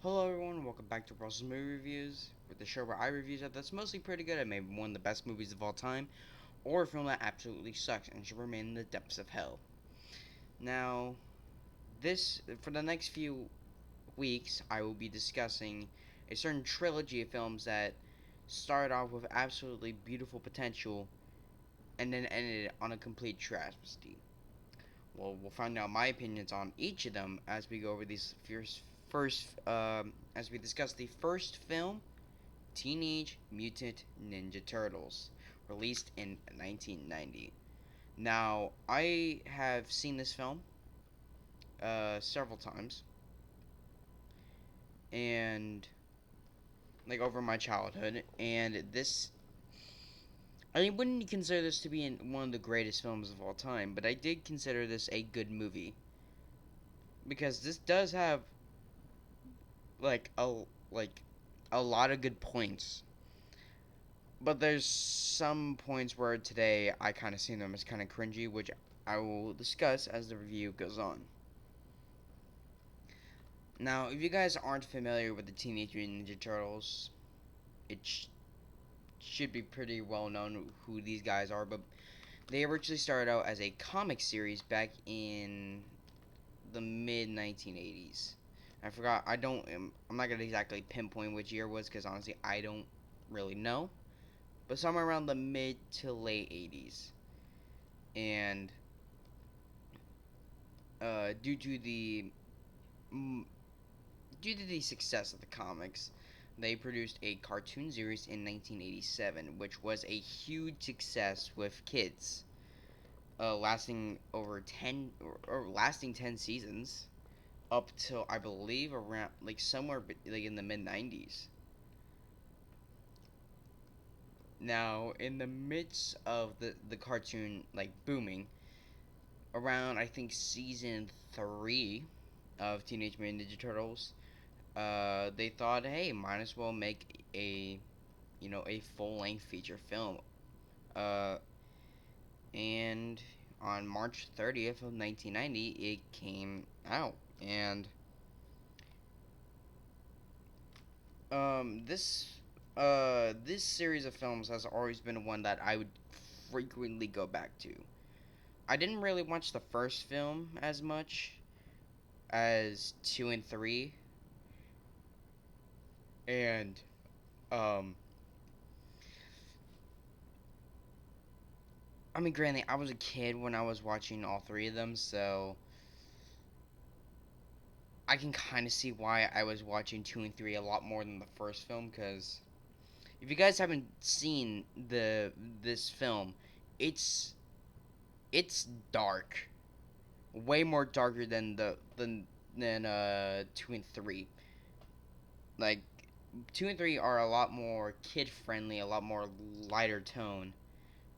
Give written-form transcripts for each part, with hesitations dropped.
Hello everyone, welcome back to Russell's Movie Reviews, with the show where I review stuff that's mostly pretty good and maybe one of the best movies of all time, or a film that absolutely sucks and should remain in the depths of hell. Now, for the next few weeks, I will be discussing a certain trilogy of films that started off with absolutely beautiful potential and then ended on a complete travesty. Well, we'll find out my opinions on each of them as we go over these as we discuss the first film, Teenage Mutant Ninja Turtles, released in 1990. Now, I have seen this film several times, and like over my childhood, and this I wouldn't consider this to be one of the greatest films of all time, but I did consider this a good movie because this does have like like a lot of good points. But there's some points where today I kind of see them as kind of cringy, which I will discuss as the review goes on. Now, if you guys aren't familiar with the Teenage Mutant Ninja Turtles, it should be pretty well known who these guys are, but they originally started out as a comic series back in the mid 1980s. I forgot. I'm not gonna exactly pinpoint which year it was because honestly, I don't really know. But somewhere around the mid to late 80s, and uh, due to the mm, due to the success of the comics, they produced a cartoon series in 1987, which was a huge success with kids, lasting over 10 seasons, up till I believe around like somewhere like in the mid 90s. Now, in the midst of the cartoon like booming, around I think season 3 of Teenage Mutant Ninja Turtles, they thought, hey, might as well make a full length feature film. Uh, and on March 30th of 1990, it came out, and this series of films has always been one that I would frequently go back to. I didn't really watch the first film as much as 2 and 3, and um I mean, granted, I was a kid when I was watching all three of them, so I can kind of see why I was watching 2 and 3 a lot more than the first film. Because if you guys haven't seen this film, it's it's dark, way more darker than than 2 and 3. Like 2 and 3 are a lot more kid friendly, a lot more lighter tone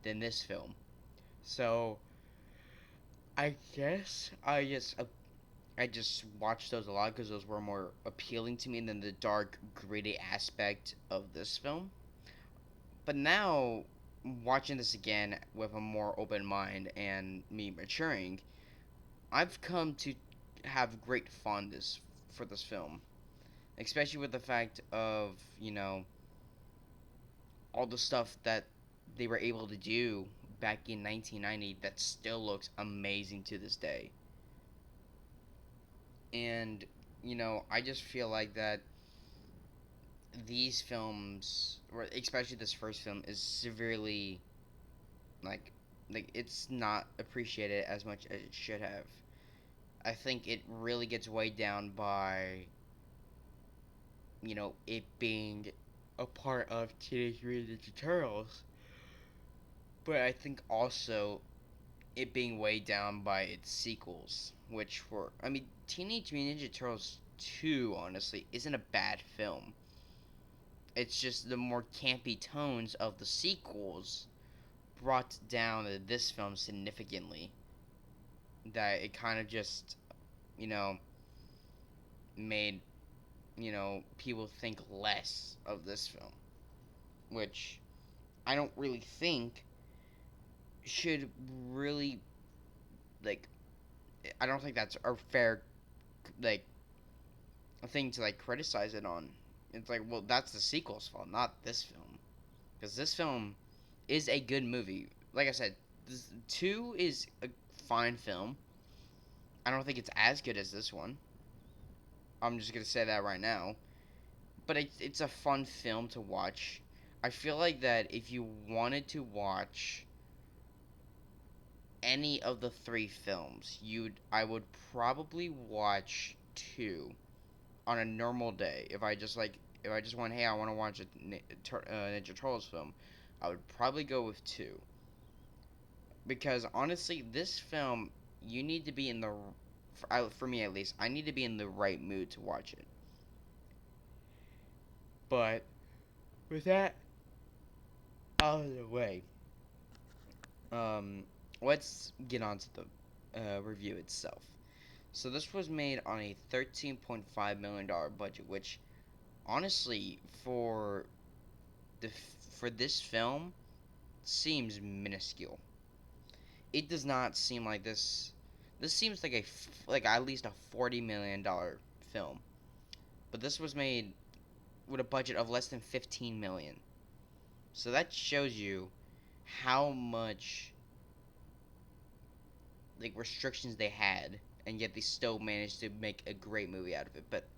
than this film. So I guess I just watched those a lot because those were more appealing to me than the dark, gritty aspect of this film. But now, watching this again with a more open mind and me maturing, I've come to have great fondness for this film, especially with the fact of all the stuff that they were able to do back in 1990 that still looks amazing to this day. And I just feel like that these films, or especially this first film, is severely like it's not appreciated as much as it should have. I think it really gets weighed down by it being a part of Teenage Mutant Ninja Turtles, but I think also it being weighed down by its sequels, which were Teenage Mutant Ninja Turtles 2 honestly isn't a bad film. It's just the more campy tones of the sequels brought down this film significantly. That it kind of just, you know, made, people think less of this film. Which I don't really think should really, like, I don't think that's a fair, like, thing to like criticize it on. It's like, well, that's the sequel's fault, not this film, because this film is a good movie. Like I said, this, two is a fine film. I don't think it's as good as this one. I'm just gonna say that right now. But it's a fun film to watch. I feel like that if you wanted to watch any of the three films, I would probably watch two on a normal day. If I just went, hey, I want to watch a Ninja Turtles film, I would probably go with two, because honestly, this film, you need to be in the for me at least, I need to be in the right mood to watch it. But with that out of the way, um, let's get on to the review itself. So this was made on a $13.5 million budget, which honestly, the for this film, seems minuscule. It does not seem like this. This seems like like at least a $40 million film, but this was made with a budget of less than 15 million. So that shows you how much like restrictions they had, and yet they still managed to make a great movie out of it. But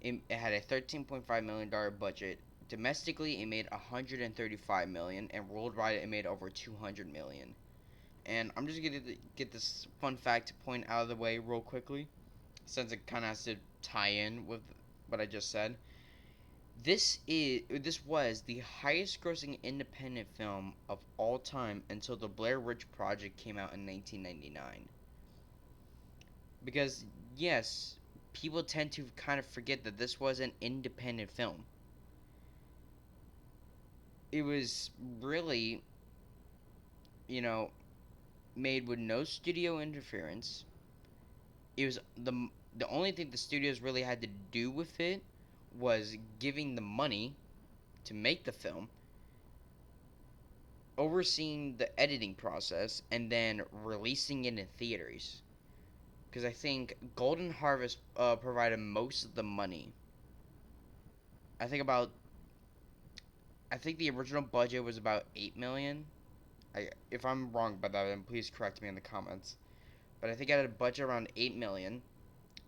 it had a $13.5 million budget. Domestically, it made 135 million, and worldwide, it made over 200 million. And I'm just gonna get this fun fact to point out of the way real quickly, since it kind of has to tie in with what I just said. This was the highest grossing independent film of all time until the Blair Witch Project came out in 1999. Because yes, people tend to kind of forget that this was an independent film. It was really, you know, made with no studio interference. It was the only thing the studios really had to do with it was giving the money to make the film, overseeing the editing process, and then releasing it in theaters. Because I think Golden Harvest provided most of the money. I think about I think the original budget was about 8 million. If I'm wrong about that, then please correct me in the comments. But I think I had a budget around 8 million,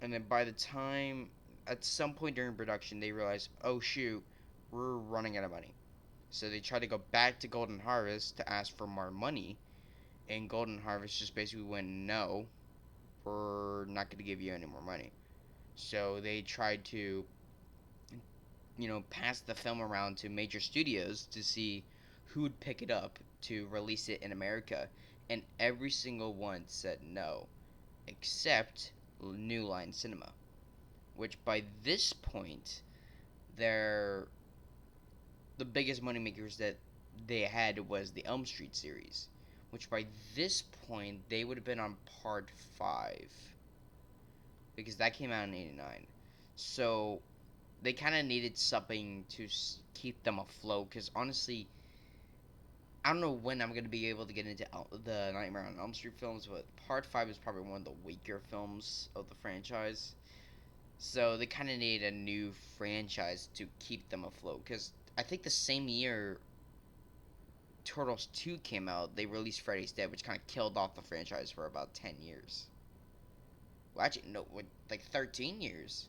and then by the time at some point during production they realized, oh shoot, we're running out of money. So they tried to go back to Golden Harvest to ask for more money, and Golden Harvest just basically went, no, we're not going to give you any more money. So they tried to, pass the film around to major studios to see who would pick it up to release it in America, and every single one said no, except New Line Cinema, which by this point, they're the biggest moneymakers that they had was the Elm Street series, which by this point they would have been on part 5, because that came out in 89. So they kind of needed something to keep them afloat, because honestly, I don't know when I'm going to be able to get into the Nightmare on Elm Street films, but part 5 is probably one of the weaker films of the franchise. So they kind of need a new franchise to keep them afloat, because I think the same year Turtles 2 came out, they released Freddy's Dead, which kind of killed off the franchise for about 10 years. Well, actually, no, like 13 years.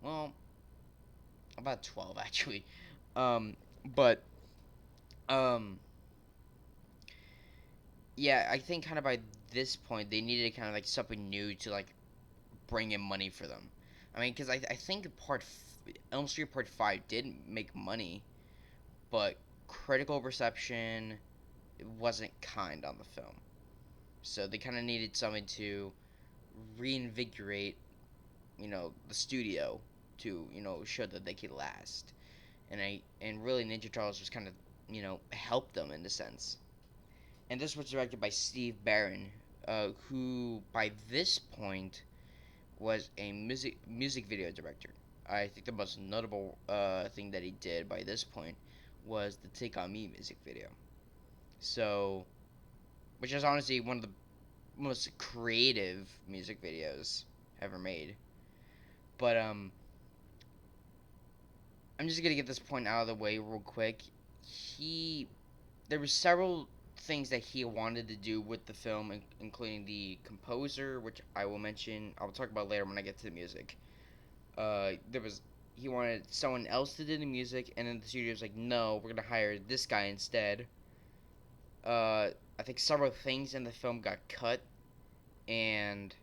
Well, about 12, actually. Um, but, um, yeah, I think kind of by this point, they needed kind of like something new to like bring in money for them. I mean, because I think Elm Street Part 5 did make money, but critical reception wasn't kind on the film. So they kind of needed something to reinvigorate, the studio to, show that they could last. And really Ninja Turtles just kind of, helped them in a sense. And this was directed by Steve Barron, who by this point was a music video director. I think the most notable thing that he did by this point was the Take On Me music video. So, which is honestly one of the most creative music videos ever made. But I'm just gonna get this point out of the way real quick. He There were several things that he wanted to do with the film, including the composer, which I will mention. I will talk about later when I get to the music. There was He wanted someone else to do the music, and then the studio was like, "No, we're gonna hire this guy instead." I think several things in the film got cut, and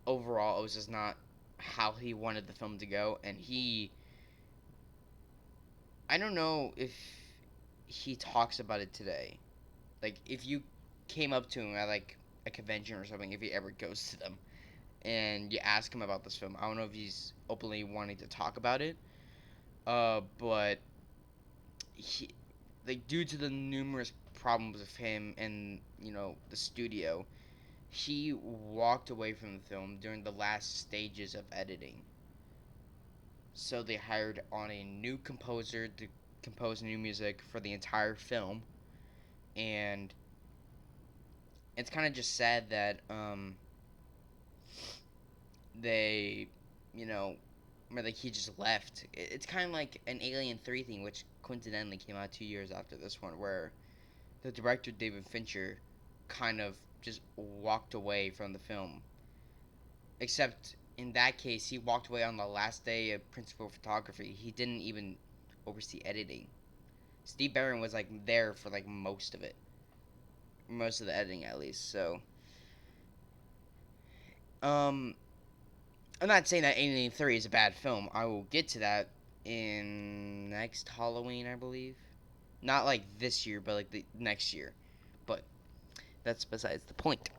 overall, it was just not how he wanted the film to go. And I don't know if he talks about it today. Like, if you came up to him at like a convention or something, if he ever goes to them, and you ask him about this film, I don't know if he's openly wanting to talk about it. But he, like, due to the numerous problems of him and the studio, he walked away from the film during the last stages of editing. So they hired on a new composer to compose new music for the entire film, and it's kind of just sad that they, you know, like he just left. It's kind of like an Alien 3 thing, which coincidentally came out 2 years after this one, where the director David Fincher kind of just walked away from the film. Except in that case, he walked away on the last day of principal photography. He didn't even oversee editing. Steve Barron was like there for like most of the editing at least. So, um, I'm not saying that Alien 3 is a bad film. I will get to that in next Halloween, I believe. Not like this year, but like the next year. But that's besides the point.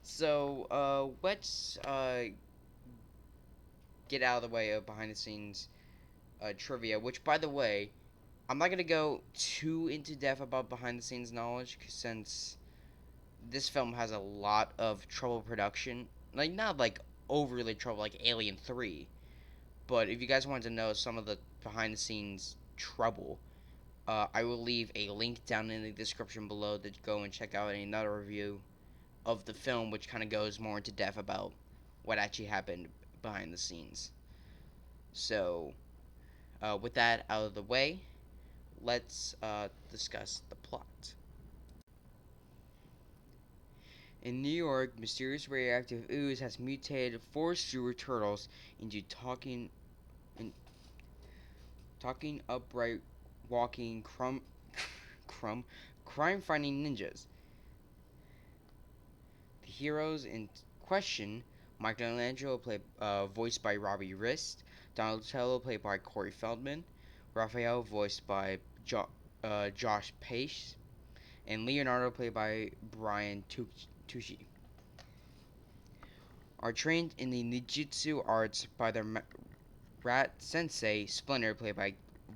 So, let's get out of the way of behind the scenes trivia, which, by the way, I'm not going to go too into depth about behind the scenes knowledge, since this film has a lot of trouble production. Like, not like overly trouble like Alien 3, but if you guys want to know some of the behind the scenes trouble, I will leave a link down in the description below to go and check out another review of the film, which kind of goes more into depth about what actually happened behind the scenes. So, with that out of the way, let's discuss the plot. In New York, mysterious radioactive ooze has mutated four sewer turtles into in, talking, upright, walking, crumb, crime-fighting ninjas. The heroes in question: Michelangelo, voiced by Robbie Rist; Donatello, played by Corey Feldman; Raphael, voiced by Josh Pace; and Leonardo, played by Brian Tucci, are trained in the ninjutsu arts by their rat sensei Splinter,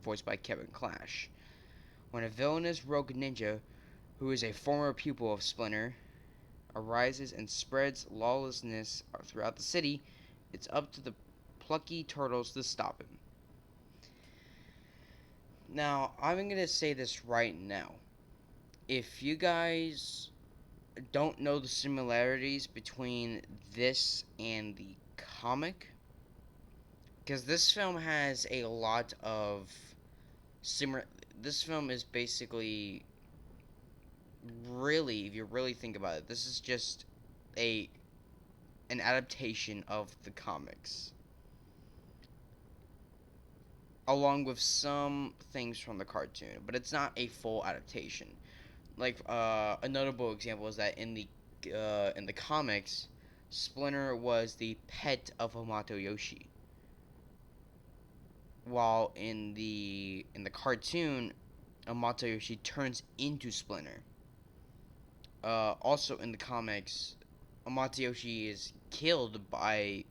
voiced by Kevin Clash. When a villainous rogue ninja, who is a former pupil of Splinter, arises and spreads lawlessness throughout the city, it's up to the plucky turtles to stop him. Now, I'm going to say this right now. If you guys don't know the similarities between this and the comic, because this film has a lot of similar. This film is basically, really, if you really think about it, this is just a an adaptation of the comics, along with some things from the cartoon, but it's not a full adaptation. Like, a notable example is that in the comics, Splinter was the pet of Hamato Yoshi, while in the cartoon, Hamato Yoshi turns into Splinter. Also in the comics, Hamato Yoshi is killed by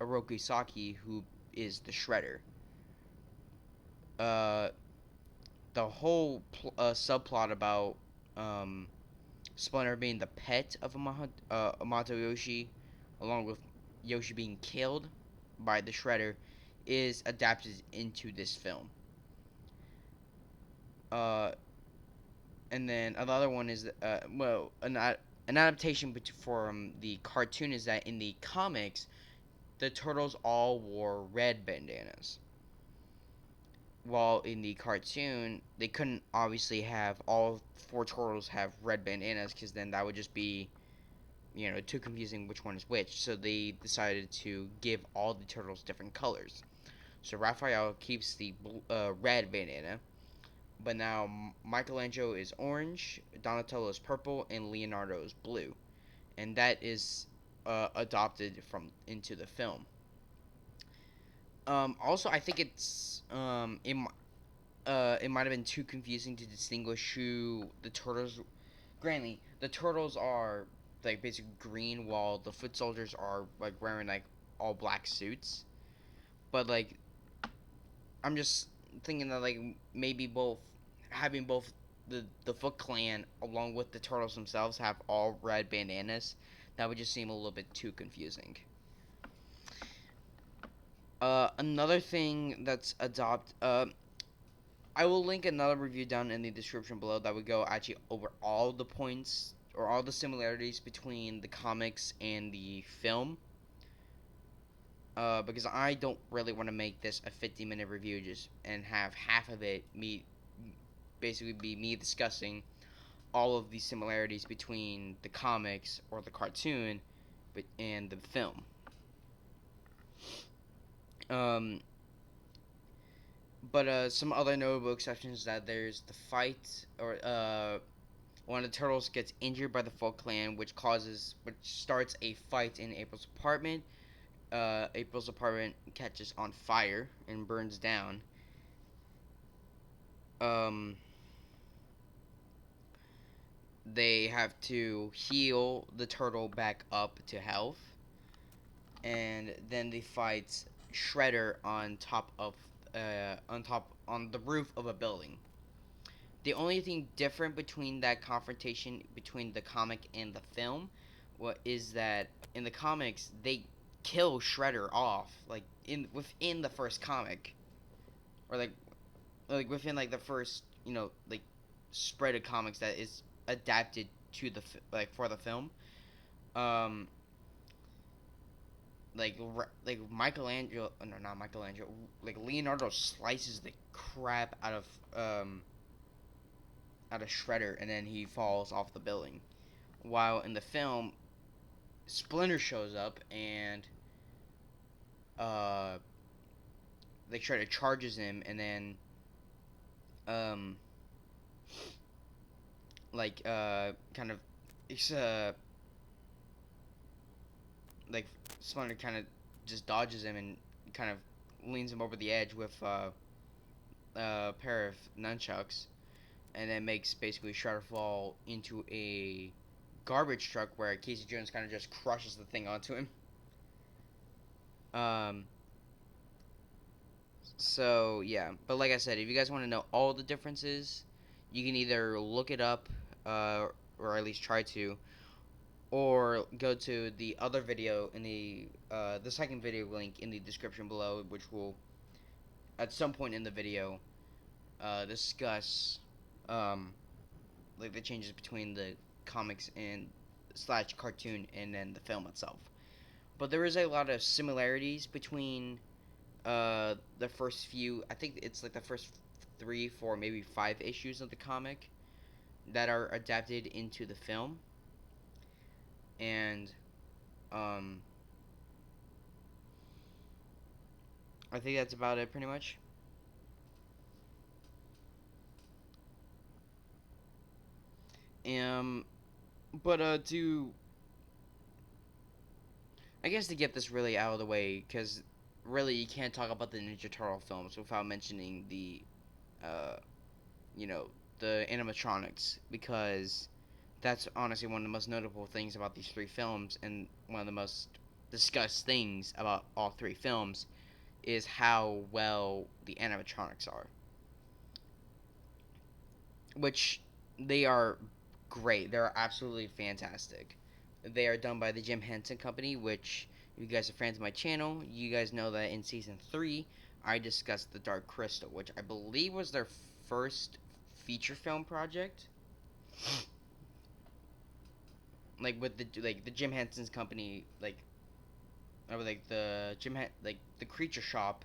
Oroku Saki, who is the Shredder. Uh, the whole subplot about um, Splinter being the pet of Hamato Yoshi, along with Yoshi being killed by the Shredder, is adapted into this film. Uh, and then another one is an adaptation from the cartoon is that in the comics, the turtles all wore red bandanas. While in the cartoon, they couldn't obviously have all four turtles have red bandanas because then that would just be, too confusing which one is which. So they decided to give all the turtles different colors. So Raphael keeps the red bandana, but now Michelangelo is orange, Donatello is purple, and Leonardo is blue, and that is adopted from into the film. Also, I think it might have been too confusing to distinguish who the turtles. Granted, the turtles are like basically green, while the foot soldiers are like wearing like all black suits. But like, I'm just thinking that like maybe both having both the Foot Clan along with the turtles themselves have all red bandanas. That would just seem a little bit too confusing. Another thing that's I will link another review down in the description below that would go actually over all the points or all the similarities between the comics and the film. Because I don't really want to make this a 50-minute review just and have half of it me basically be me discussing all of the similarities between the comics or the cartoon and the film. Um, but some other notable exceptions that there's the fight or one of the turtles gets injured by the Foot Clan, which starts a fight in April's apartment. April's apartment catches on fire and burns down. Um, they have to heal the turtle back up to health, and then they fight Shredder on the roof of a building. The only thing different between that confrontation between the comic and the film, what is that in the comics they kill Shredder off like in within the first comic, or like within like the first like spread of comics that is adapted to like for the film. Um, like Michelangelo, no, not Michelangelo, like Leonardo slices the crap out of Shredder, and then he falls off the building. While in the film, Splinter shows up and uh, like Shredder charges him, and then um, kind of it's like Splinter kind of just dodges him and kind of leans him over the edge with a pair of nunchucks, and then makes basically Shredder fall into a garbage truck where Casey Jones kind of just crushes the thing onto him. Um, so yeah, but like I said, if you guys want to know all the differences, you can either look it up, uh, or at least try to, or go to the other video in the second video link in the description below, which will at some point in the video discuss um, like the changes between the comics and slash cartoon and then the film itself. But there is a lot of similarities between the first few. I think it's like the first three, four, maybe five issues of the comic that are adapted into the film, and um, I think that's about it, pretty much. Um, but to I guess to get this really out of the way, because really you can't talk about the Ninja Turtle films without mentioning uh, you know, the animatronics, because that's honestly one of the most notable things about these three films, and one of the most discussed things about all three films is how well the animatronics are, which they are great. They're absolutely fantastic. They are done by the Jim Henson Company, which, if you guys are fans of my channel, you guys know that in season 3, I discussed the Dark Crystal, which I believe was their first feature film project. Like with the Jim Henson's company, like like like the Creature Shop.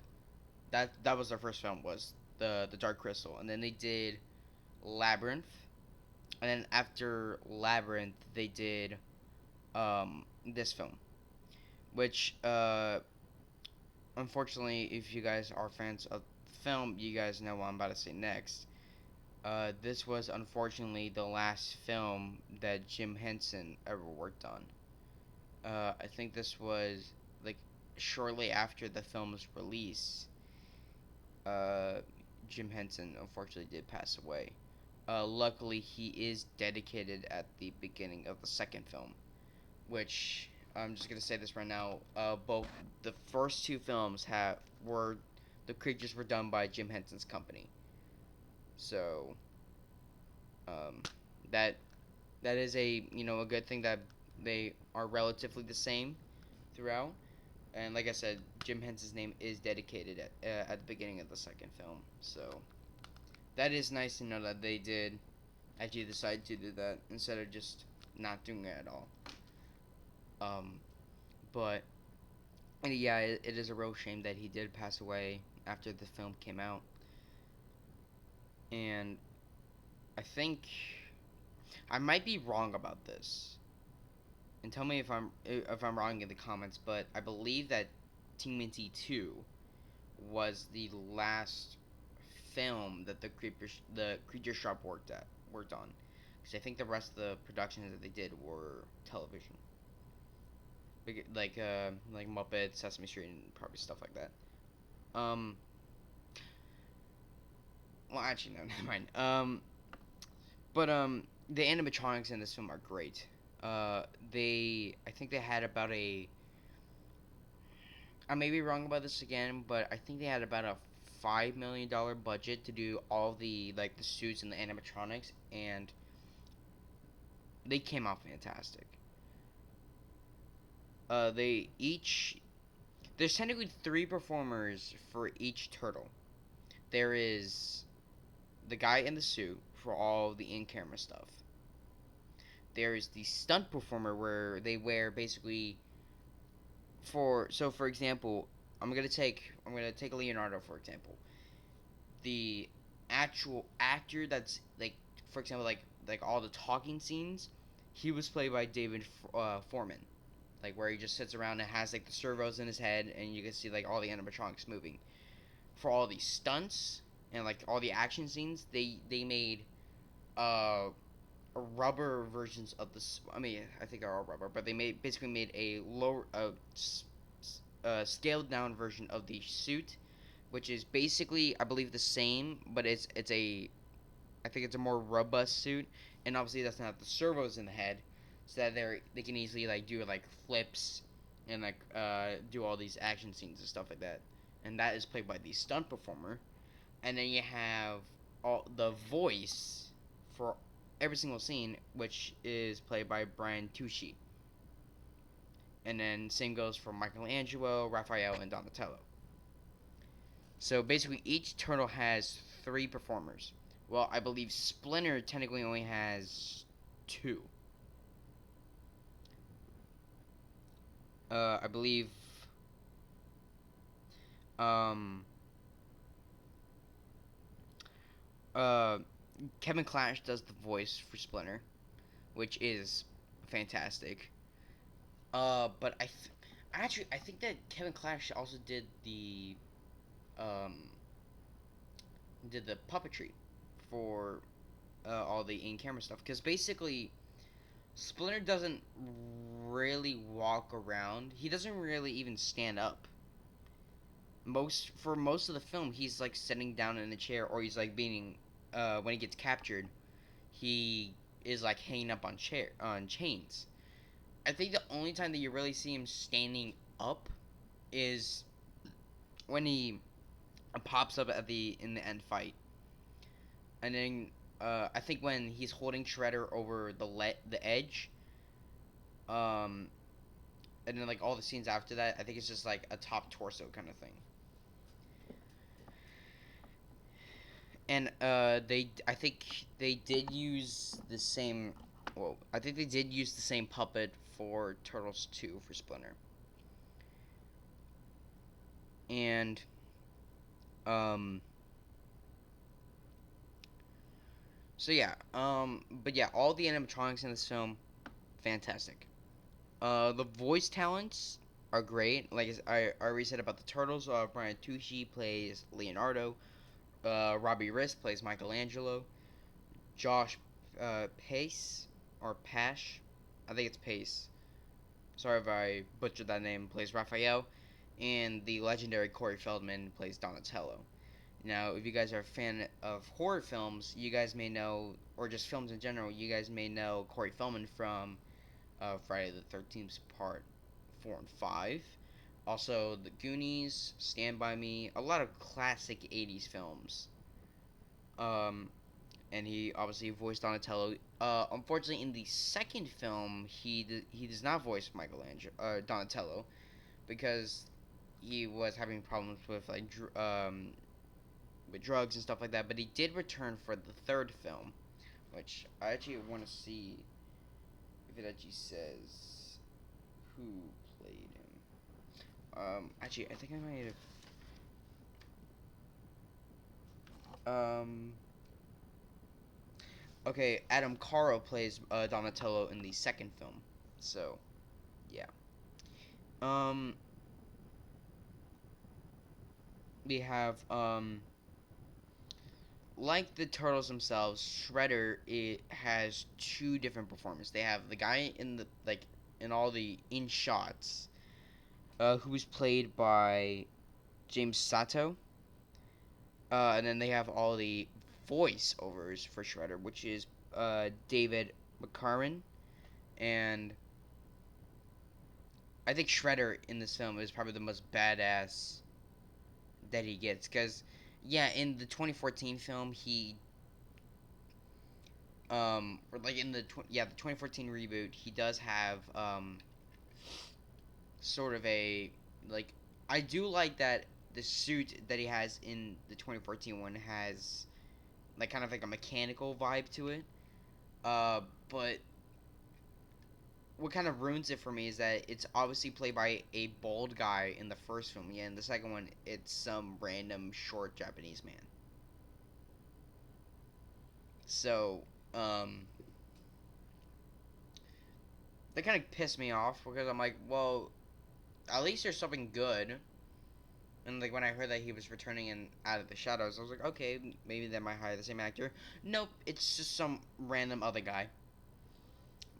That was their first film, was the Dark Crystal, and then they did Labyrinth, and then after Labyrinth they did this film, which unfortunately, if you guys are fans of the film, you guys know what I'm about to say next. This was unfortunately the last film that Jim Henson ever worked on. I think this was like shortly after the film's release. Uh, Jim Henson unfortunately did pass away. Luckily, he is dedicated at the beginning of the second film, which I'm just gonna say this right now. Both the first two films have were the creatures were done by Jim Henson's company, so um, that that is a a good thing that they are relatively the same throughout. And like I said, Jim Henson's name is dedicated at the beginning of the second film, so that is nice to know that they did actually decide to do that instead of just not doing it at all. Um, but and yeah, it is a real shame that he did pass away after the film came out. And I think I might be wrong about this, and tell me if I'm wrong in the comments. But I believe that TMNT 2 was the last film that the Creature Shop worked on, because I think the rest of the productions that they did were television, like Muppets, Sesame Street, and probably stuff like that. Um, well, actually, no, never mind. But the animatronics in this film are great. I think they had about a. I may be wrong about this again, but I think they had about a $5 million budget to do all the suits and the animatronics, and they came out fantastic. They each there's technically three performers for each turtle. There is the guy in the suit for all the in-camera stuff. There is the stunt performer where they wear basically for example, I'm gonna take Leonardo for example. The actual actor that's like, for example, like all the talking scenes, he was played by David Foreman, like where he just sits around and has like the servos in his head and you can see like all the animatronics moving. For all the stunts and like all the action scenes, they made uh rubber versions of this. I mean, I think they're all rubber, but they basically made a lower scaled down version of the suit, which is basically I believe the same, but it's a I think it's a more robust suit, and obviously it doesn't have the servos in the head, so that they can easily like do like flips and like do all these action scenes and stuff like that, and that is played by the stunt performer, and then you have all the voice for every single scene, which is played by Brian Tucci, and then same goes for Michelangelo, Raphael, and Donatello. So basically, each turtle has three performers. Well, I believe Splinter technically only has two. I believe um, uh, Kevin Clash does the voice for Splinter, which is fantastic. But actually I think that Kevin Clash also um did the puppetry for all the in-camera stuff, because basically Splinter doesn't really walk around. He doesn't really even stand up. Most of the film, he's like sitting down in a chair, or he's like being when he gets captured, he is like hanging up on chains. I think the only time that you really see him standing up is when he pops up at the in the end fight, and then I think when he's holding Shredder over the edge, um, and then like all the scenes after that, I think it's just like a top torso kind of thing. And I think they did use the same. Well, I think they did use the same puppet for Turtles 2 for Splinter. And um, so yeah, but yeah, all the animatronics in this film, fantastic. The voice talents are great. Like I already said about the turtles, Brian Tucci plays Leonardo. Robbie Rist plays Michelangelo. Josh Pace or Pash, I think it's Pace. Sorry if I butchered that name. Plays Raphael, and the legendary Corey Feldman plays Donatello. Now, if you guys are a fan of horror films, you guys may know, or just films in general, you guys may know Corey Feldman from Friday the 13th Part 4 and 5. Also, The Goonies, Stand By Me, a lot of classic 80s films. Um, and he obviously voiced Donatello. Unfortunately, in the second film, he does not voice Donatello, because he was having problems with with drugs and stuff like that. But he did return for the third film, which I actually want to see if it actually says who played him. Actually, I think I might have. Okay, Adam Caro plays Donatello in the second film. So, yeah. Um, we have like the turtles themselves, Shredder it has two different performers. They have the guy in the in all the in shots, who's played by James Sato, and then they have all the voiceovers for Shredder, which is David McCarran, and I think Shredder in this film is probably the most badass that he gets, because yeah, in the 2014 film he or like in the the 2014 reboot, he does have sort of a like I do like that the suit that he has in the 2014 one has like kind of like a mechanical vibe to it. Uh, but what kind of ruins it for me is that it's obviously played by a bald guy in the first film. Yeah, in the second one, it's some random short Japanese man. So, that kind of pissed me off because I'm like, well, at least there's something good. And like when I heard that he was returning in Out of the Shadows, I was like, okay, maybe they might hire the same actor. Nope, it's just some random other guy.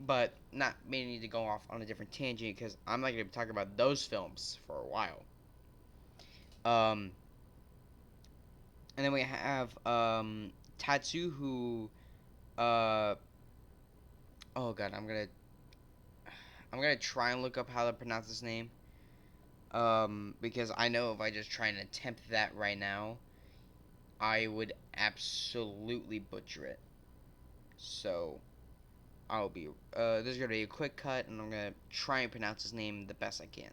But not meaning to go off on a different tangent because I'm not going to be talking about those films for a while. Um, and then we have Tatsu, who uh oh god, I'm gonna try and look up how to pronounce his name. Because I know if I just try and attempt that right now, I would absolutely butcher it. So this is gonna be a quick cut, and I'm gonna try and pronounce his name the best I can.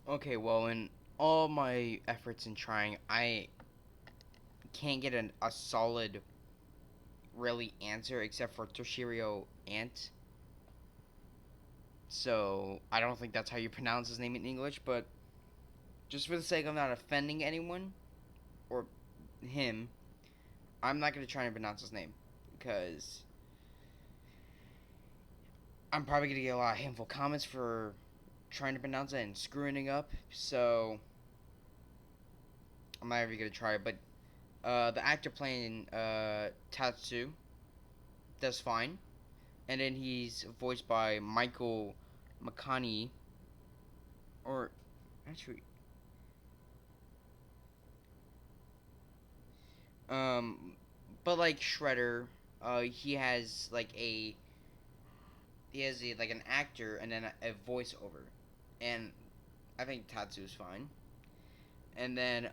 Okay, well, in all my efforts in trying, I can't get a solid, really answer except for Toshiro Ant. So I don't think that's how you pronounce his name in English, but just for the sake of not offending anyone or him, I'm not gonna try and pronounce his name because I'm probably gonna get a lot of hateful comments for trying to pronounce it and screwing it up. So I'm not even gonna try it. But the actor playing Tatsu does fine, and then he's voiced by Michael McConaughey, or actually, um, but like Shredder, he has like an actor and then a voiceover, and I think Tatsu is fine. And then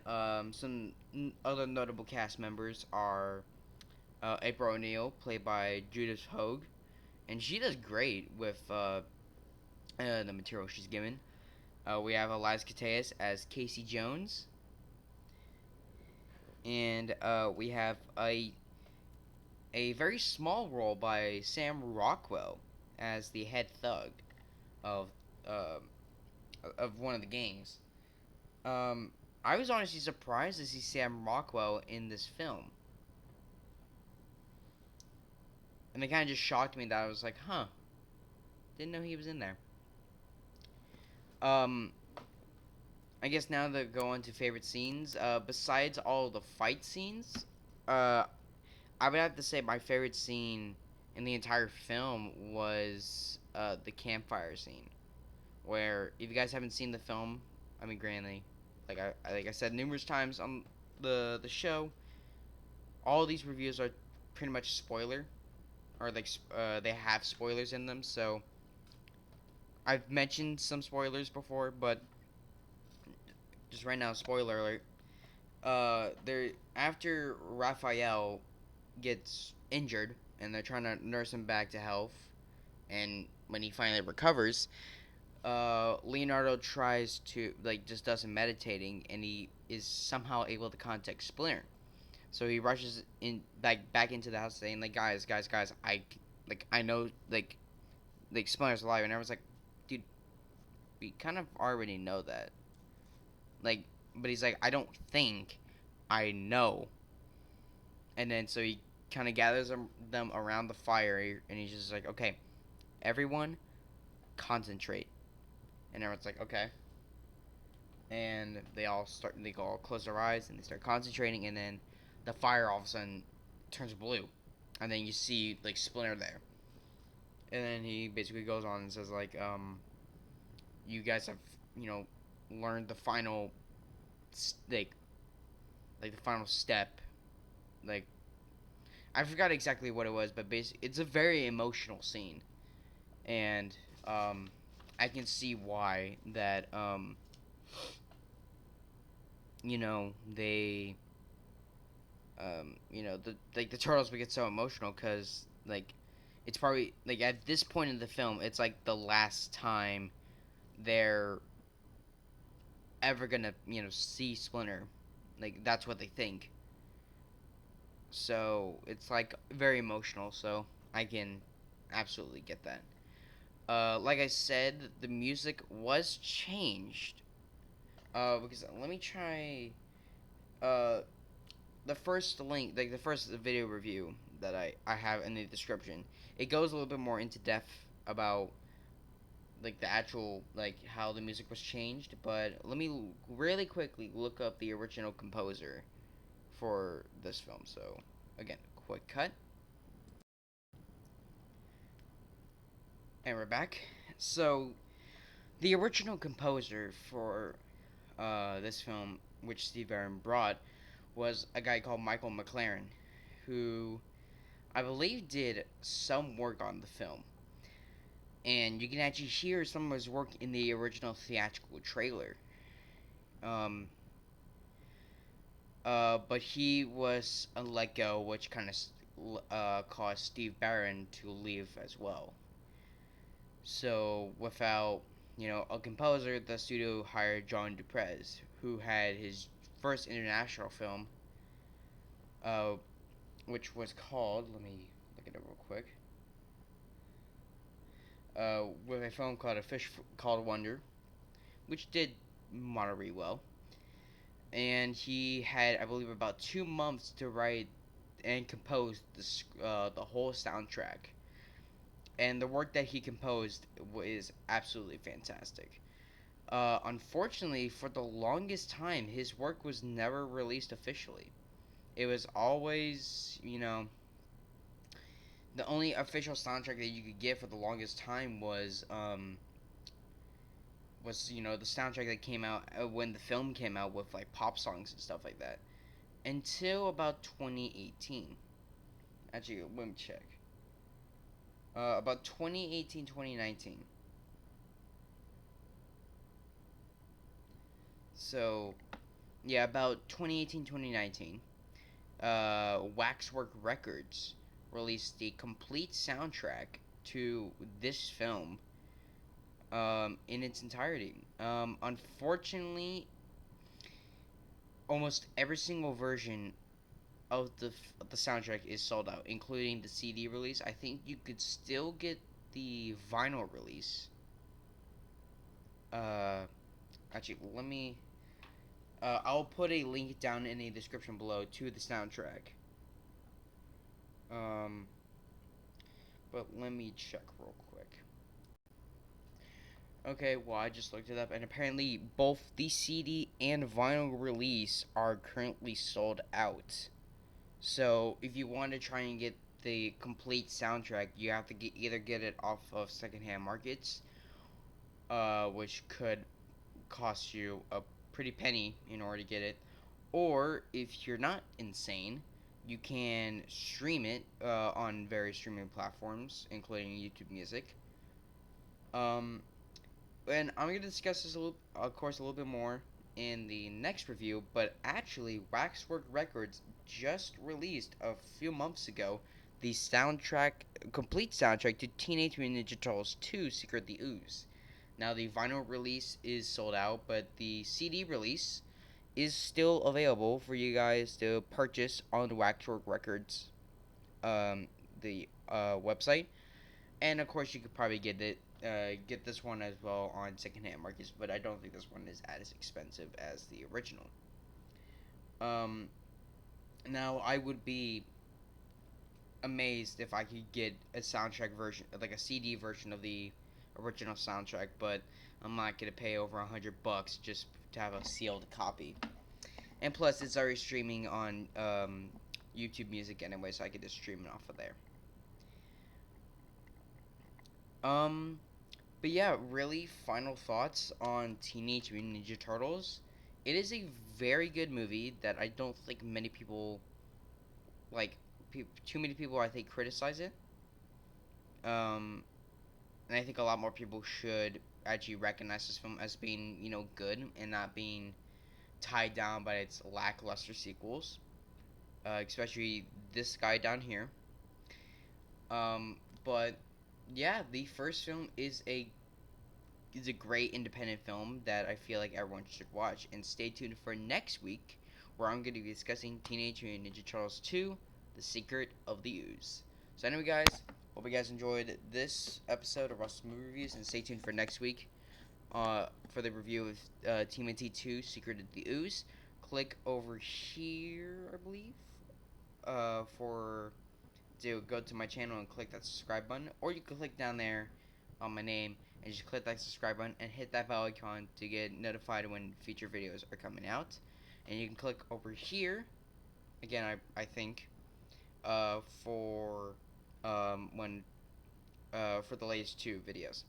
some other notable cast members are April O'Neil, played by Judith Hogue, and she does great with the material she's given. We have Elias Koteas as Casey Jones, and we have a very small role by Sam Rockwell as the head thug of uh, of one of the gangs. Um, I was honestly surprised to see Sam Rockwell in this film, and it kind of just shocked me that I was like, huh, didn't know he was in there. Um, I guess now to go on to favorite scenes. Besides all the fight scenes, uh, I would have to say my favorite scene in the entire film was the campfire scene. Where if you guys haven't seen the film, I mean, granted, like I said numerous times on the show, all these reviews are pretty much spoiler or they have spoilers in them. So I've mentioned some spoilers before, but just right now, spoiler alert. There after Raphael gets injured and they're trying to nurse him back to health, and when he finally recovers, Leonardo tries to just does some meditating, and he is somehow able to contact Splinter. So he rushes in back into the house saying like, guys, I know Splinter's alive, and everyone's like, dude, we kind of already know that. Like, but he's like, I don't think, I know. And then so he kind of gathers them around the fire, and he's just like, okay, everyone, concentrate. And everyone's like, okay. And they all close their eyes and they start concentrating, and then the fire all of a sudden turns blue, and then you see like Splinter there, and then he basically goes on and says like, you guys have learned the final like the final step, like I forgot exactly what it was, but basically it's a very emotional scene, and I can see why that they the turtles would get so emotional because it's probably like at this point in the film it's like the last time they're ever gonna see Splinter, like that's what they think. So it's like very emotional. So I can absolutely get that. Like I said, the music was changed. Because let me try. Uh, the first link, like the first video review that I have in the description, it goes a little bit more into depth about like the actual like how the music was changed. But let me really quickly look up the original composer for this film. So again, quick cut, and we're back. So the original composer for this film, which Steve Barron brought, was a guy called Michael McLaren, who I believe did some work on the film, and you can actually hear some of his work in the original theatrical trailer. Um, but he was let go, which kind of caused Steve Barron to leave as well. So without a composer, the studio hired John Duprez, who had his first international film, uh, which was called. Let me look it up real quick. With a film called A Fish Called Wonder, which did moderately well. And he had, I believe, about 2 months to write and compose the whole soundtrack. And the work that he composed is absolutely fantastic. Unfortunately, for the longest time, his work was never released officially. It was always, the only official soundtrack that you could get for the longest time was the soundtrack that came out when the film came out with like pop songs and stuff like that until about 2018. Actually, let me check. About 2018, 2019. So yeah, about 2018, 2019. Waxwork Records released the complete soundtrack to this film in its entirety. Unfortunately, almost every single version of the soundtrack is sold out, including the CD release. I think you could still get the vinyl release. Uh, Actually, let me I'll put a link down in the description below to the soundtrack. Um, but let me check real quick. Okay, well, I just looked it up, and apparently both the CD and vinyl release are currently sold out. So, if you want to try and get the complete soundtrack, you have to either get it off of secondhand markets, which could cost you a pretty penny in order to get it, or if you're not insane, you can stream it on various streaming platforms, including YouTube Music. Um, and I'm gonna discuss this of course, a little bit more in the next review. But actually, Waxwork Records just released a few months ago the complete soundtrack to Teenage Mutant Ninja Turtles 2: Secret of the Ooze. Now, the vinyl release is sold out, but the CD release is still available for you guys to purchase on the Waxwork Records, the website. And of course, you could probably get this one as well on secondhand markets, but I don't think this one is as expensive as the original. Um, Now I would be amazed if I could get a soundtrack version, like a CD version of the original soundtrack, but I'm not gonna pay over $100 just to have a sealed copy. And plus, it's already streaming on YouTube Music anyway, so I could just stream it off of there. Um, but yeah, really, final thoughts on Teenage Mutant Ninja Turtles. It is a very good movie that I don't think many people like. Too many people, I think, criticize it. Um, and I think a lot more people should actually recognize this film as being, good and not being tied down by its lackluster sequels. Especially this guy down here. Um, but yeah, the first film is a great independent film that I feel like everyone should watch. And stay tuned for next week, where I'm going to be discussing Teenage Mutant Ninja Turtles 2: The Secret of the Ooze. So anyway, guys, hope you guys enjoyed this episode of Russell's Movie Reviews, and stay tuned for next week for the review of TMNT 2: Secret of the Ooze. Click over here, I believe, for to go to my channel and click that subscribe button, or you can click down there on my name and just click that subscribe button and hit that bell icon to get notified when future videos are coming out. And you can click over here again, I think, for when for the latest two videos,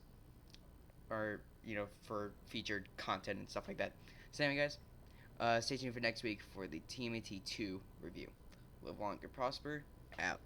or for featured content and stuff like that. So anyway, guys, stay tuned for next week for the TMAT 2 review. Live long and prosper. Out.